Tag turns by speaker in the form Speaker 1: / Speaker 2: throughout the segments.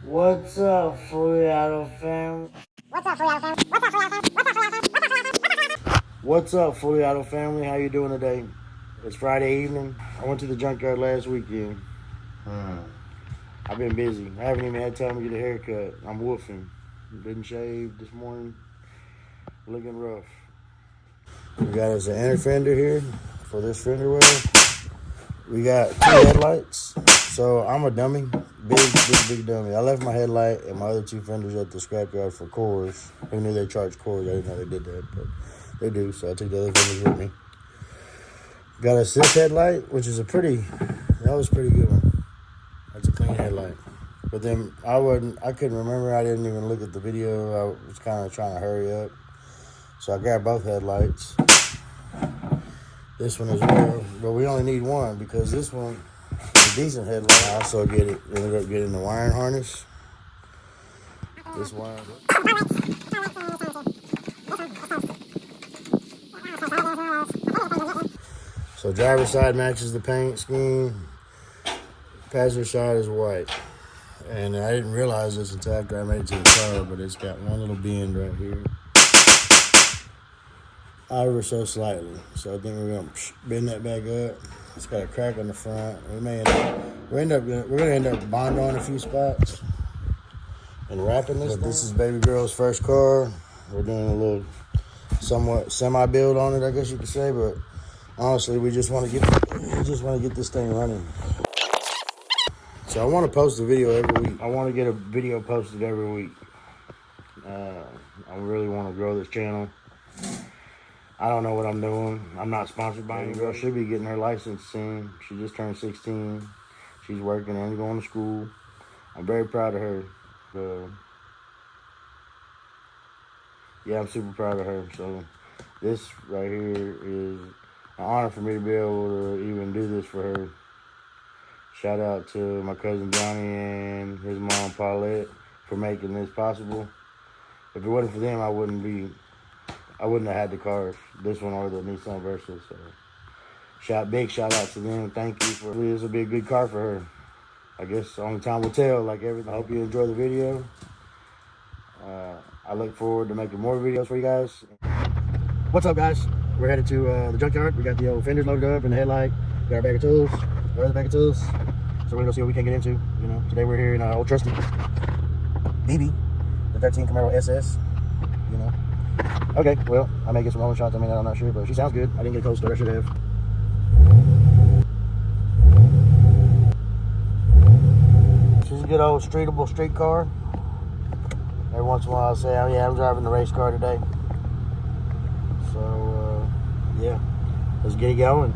Speaker 1: What's up, Fully Auto family? What's up, Fully Auto family? How you doing today? It's Friday evening. I went to the junkyard last weekend. I've been busy. I haven't even had time to get a haircut. I'm woofing. Didn't shave this morning. Looking rough. We got us an inner fender here for this fender well. We got 2 headlights. So I'm a dummy. Big dummy. I left my headlight and my other 2 fenders at the scrapyard for cores. Who knew they charged cores? I didn't know they did that, but they do. So I took the other fenders with me. Got us this headlight, which is that was a pretty good one. That's a clean headlight. But then I couldn't remember. I didn't even look at the video. I was kind of trying to hurry up. So I grabbed both headlights. This one as well, but we only need one because this one is a decent headlight. I also ended up getting the wiring harness. This wire. So driver's side matches the paint scheme. Passenger side is white. And I didn't realize this until after I made it to the car, but it's got one little bend right here. Ever so slightly. So I think we're gonna bend that back up. It's got a crack on the front. We're gonna end up bond on a few spots and wrapping this. But this is baby girl's first car. We're doing a little somewhat semi-build on it, I guess you could say. But honestly, we just want to get this thing running. So I want to post a video every week. I want to get a video posted every week. I really want to grow this channel. I don't know what I'm doing. I'm not sponsored by any girl. Should be getting her license soon. She just turned 16. She's working and going to school. I'm very proud of her. Yeah, I'm super proud of her. So this right here is an honor for me to be able to even do this for her. Shout out to my cousin Johnny and his mom Paulette for making this possible. If it wasn't for them, I wouldn't have had the car, this one or the Nissan Versa. So big shout out to them. Thank you for this will be a good car for her. I guess only time will tell, like everything. I hope you enjoy the video. I look forward to making more videos for you guys. What's up, guys? We're headed to the junkyard. We got the old fenders loaded up and the headlight. We got our bag of tools, our other bag of tools. So we're gonna go see what we can get into. You know, today we're here in old trusty BB, the 13 Camaro SS. You know. Okay, well, I may get some rolling shots. I'm not sure, but she sounds good. I didn't get a cold start. I should have. She's a good old streetable street car. Every once in a while I'll say, oh yeah, I'm driving the race car today. So, yeah, let's get it going.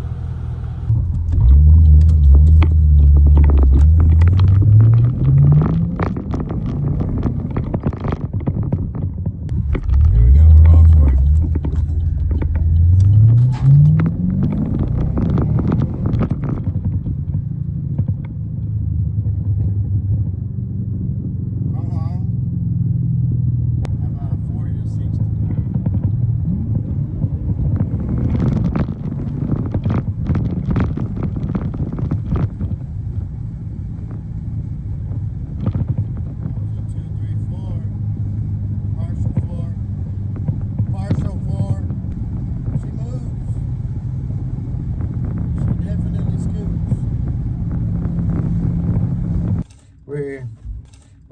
Speaker 1: We're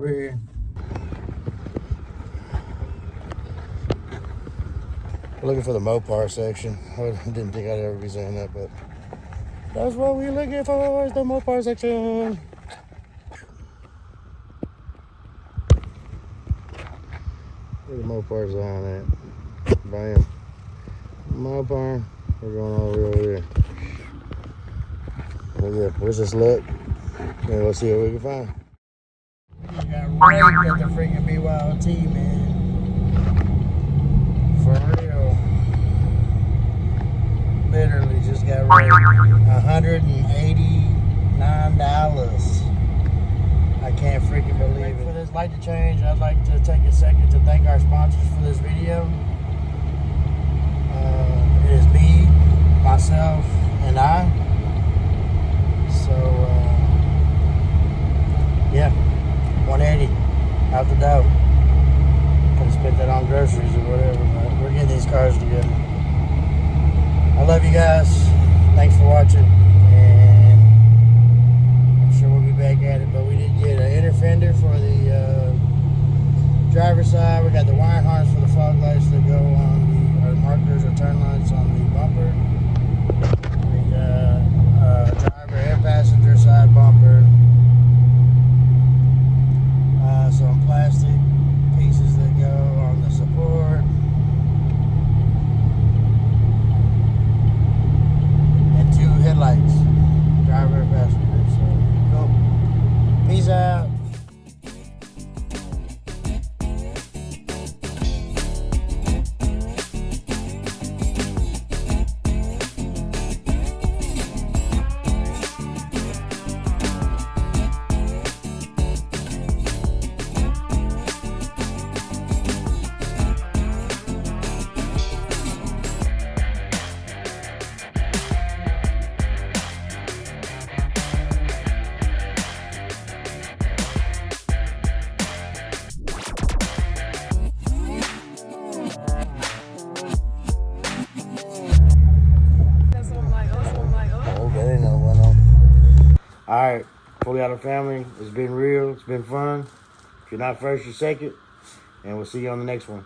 Speaker 1: here. We're looking for the Mopar section. I didn't think I'd ever be saying that, but that's what we're looking for, is the Mopar section. Where the Mopar's on at? Bam. Mopar. We're going all the way over here. Where's this look? And let's see what we can find. We got raped at the freaking BYOT, man. For real. Literally just got raped. $189. I can't freaking believe it. For this light to change, I'd like to take a second to thank our sponsors for this video. It is me, myself, and I. So, yeah. 180 out the door. Could have spent that on groceries or whatever, but we're getting these cars together. I love you guys. Thanks for watching, and I'm sure we'll be back at it. But we did get an inner fender for the driver's side. We got the wiring harness for the fog lights that go on the markers or turn lights on the bumper. We got driver and passenger side bumper. Some plastic pieces that go on the support. And 2 headlights, driver and passenger. So, cool. Peace out. Alright, Fully Auto family, it's been real, it's been fun. If you're not first, you're second, and we'll see you on the next one.